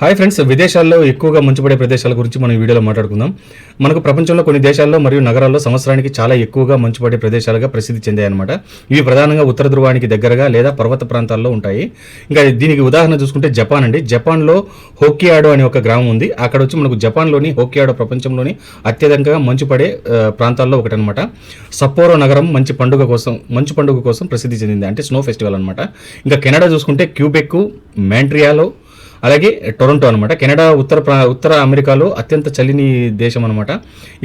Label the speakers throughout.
Speaker 1: Hi friends, విదేశాల్లో ఎక్కువగా మంచు పడే ప్రదేశాల గురించి మనం ఈ వీడియోలో మాట్లాడుకుందాం. మనకు ప్రపంచంలో కొన్ని దేశాల్లో మరియు నగరాల్లో సంవత్సరానికి చాలా ఎక్కువగా మంచు పడే ప్రదేశాలుగా ప్రసిద్ధి చెందాయన్నమాట. ఇవి ప్రధానంగా ఉత్తర ధ్రువానికి దగ్గరగా లేదా పర్వత ప్రాంతాల్లో ఉంటాయి. ఇంకా దీనికి ఉదాహరణ చూసుకుంటే జపాన్ అండి. జపాన్లో హోక్కియాడో అనే ఒక గ్రామం ఉంది. అక్కడ వచ్చి మనకు జపాన్లోని హోక్కియాడో ప్రపంచంలోని అత్యధికంగా మంచు పడే ప్రాంతాల్లో ఒకటనమాట. సప్పోరో నగరం మంచు పండుగ కోసం ప్రసిద్ధి చెందింది, అంటే స్నో ఫెస్టివల్ అనమాట. ఇంకా కెనడా చూసుకుంటే క్యూబెక్, మాంట్రియాలో, అలాగే టొరంటో అనమాట. కెనడా ఉత్తర అమెరికాలో అత్యంత చల్లని దేశం అనమాట.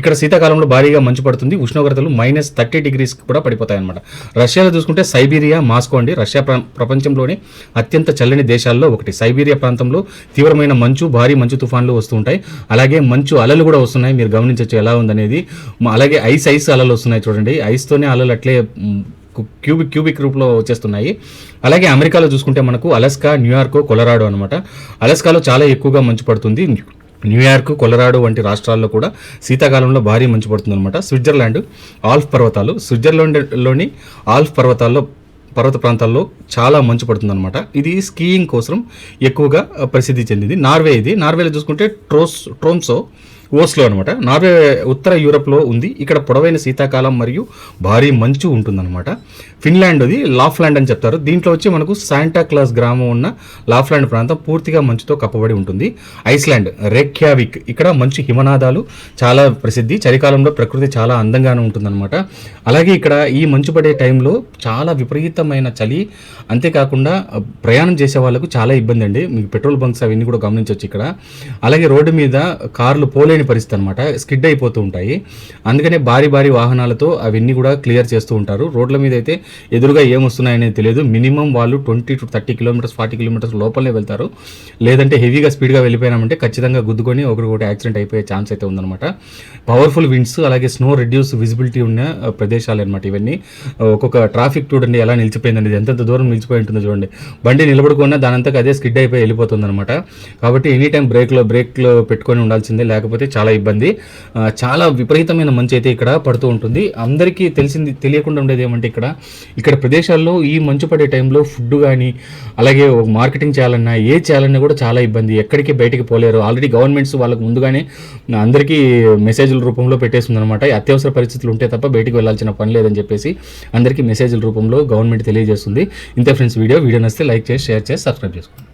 Speaker 1: ఇక్కడ శీతాకాలంలో భారీగా మంచు పడుతుంది. ఉష్ణోగ్రతలు -30 degrees కూడా పడిపోతాయి అనమాట. రష్యాలో చూసుకుంటే సైబీరియా, మాస్కో అండి. రష్యా ప్రపంచంలోనే అత్యంత చల్లని దేశాల్లో ఒకటి. సైబీరియా ప్రాంతంలో తీవ్రమైన భారీ మంచు తుఫాన్లు వస్తూ ఉంటాయి. అలాగే మంచు అలలు కూడా వస్తున్నాయి. మీరు గమనించవచ్చు ఎలా ఉందనేది. అలాగే ఐస్ అలలు వస్తున్నాయి చూడండి. ఐస్తోనే అలలు అట్లే క్యూబిక్ రూపంలో వచ్చేస్తున్నాయి. అలాగే అమెరికాలో చూసుకుంటే మనకు అలస్కా, న్యూయార్క్, కొలరాడో అనమాట. అలస్కాలో చాలా ఎక్కువగా మంచు పడుతుంది. న్యూయార్క్, కొలరాడో వంటి రాష్ట్రాల్లో కూడా శీతాకాలంలో భారీ మంచు పడుతుంది అనమాట. స్విట్జర్లాండ్ ఆల్ప్ పర్వతాలు. స్విట్జర్లాండ్లోని ఆల్ప్ పర్వత ప్రాంతాల్లో చాలా మంచు పడుతుందన్నమాట. ఇది స్కీయింగ్ కోసం ఎక్కువగా ప్రసిద్ధి చెందింది. నార్వేలో చూసుకుంటే ట్రోమ్సో ఓస్లో అనమాట. నార్వే ఉత్తర యూరప్లో ఉంది. ఇక్కడ పొడవైన శీతాకాలం మరియు భారీ మంచు ఉంటుందన్నమాట. ఫిన్లాండ్ అది లాఫ్లాండ్ అని చెప్తారు. దీంట్లో వచ్చి మనకు శాంటా క్లాస్ గ్రామం ఉన్న లాఫ్లాండ్ ప్రాంతం పూర్తిగా మంచుతో కప్పబడి ఉంటుంది. ఐస్లాండ్ రేక్యావిక్, ఇక్కడ మంచు హిమనాదాలు చాలా ప్రసిద్ధి. చలికాలంలో ప్రకృతి చాలా అందంగానే ఉంటుందన్నమాట. అలాగే ఇక్కడ ఈ మంచు పడే టైంలో చాలా విపరీతమైన చలి. అంతేకాకుండా ప్రయాణం చేసే వాళ్ళకు చాలా ఇబ్బంది అండి. మీకు పెట్రోల్ బంక్స్ అవన్నీ కూడా గమనించవచ్చు ఇక్కడ. అలాగే రోడ్డు మీద కార్లు పోలేని పరిస్థితి అనమాట. స్కిడ్ అయిపోతూ ఉంటాయి. అందుకనే భారీ వాహనాలతో అవన్నీ కూడా క్లియర్ చేస్తూ ఉంటారు. రోడ్ల మీద అయితే ఎదురుగా ఏమొస్తున్నాయనేది తెలియదు. మినిమం వాళ్ళు 20 to 30 kilometers 40 kilometers లోపలనే వెళ్తారు. లేదంటే హెవీగా స్పీడ్గా వెళ్ళిపోయినామంటే ఖచ్చితంగా గుద్దుకొని ఒకటి యాక్సిడెంట్ అయిపోయే ఛాన్స్ అయితే ఉందన్నమాట. పవర్ఫుల్ విండ్స్, అలాగే స్నో రెడ్యూస్ విజిబిలిటీ ఉన్న ప్రదేశాలు అనమాట ఇవన్నీ. ఒక్కొక్క ట్రాఫిక్ చూడండి ఎలా నిలిచిపోయిందండి. ఎంతెంత దూరం నిలిచిపోయి ఉంటుందో చూడండి. బండి నిలబడుకున్నా దానంతకు అదే స్కిడ్ అయిపోయి వెళ్ళిపోతుంది అనమాట. కాబట్టి ఎనీ టైం బ్రేక్లో పెట్టుకొని ఉండాల్సిందే, లేకపోతే చాలా ఇబ్బంది. చాలా విపరీతమైన మంచు అయితే ఇక్కడ పడుతూ ఉంటుంది. అందరికీ తెలియకుండా ఉండేది ఏమంటే ఇక్కడ ప్రదేశాల్లో ఈ మంచు పడే టైంలో ఫుడ్ కానీ, అలాగే మార్కెటింగ్ చేయాలన్నా కూడా చాలా ఇబ్బంది. ఎక్కడికి బయటికి పోలేరు. ఆల్రెడీ గవర్నమెంట్స్ వాళ్ళకి ముందుగానే అందరికీ మెసేజ్ల రూపంలో పెట్టేస్తుంది అనమాట. అత్యవసర పరిస్థితులు ఉంటే తప్ప బయటికి వెళ్ళాల్సిన పని లేదని చెప్పేసి అందరికీ మెసేజ్ల రూపంలో గవర్నమెంట్ తెలియజేస్తుంది. ఇంతే ఫ్రెండ్స్ వీడియో నచ్చితే లైక్ చేసి, షేర్ చేసి, సబ్స్క్రైబ్ చేసుకోండి.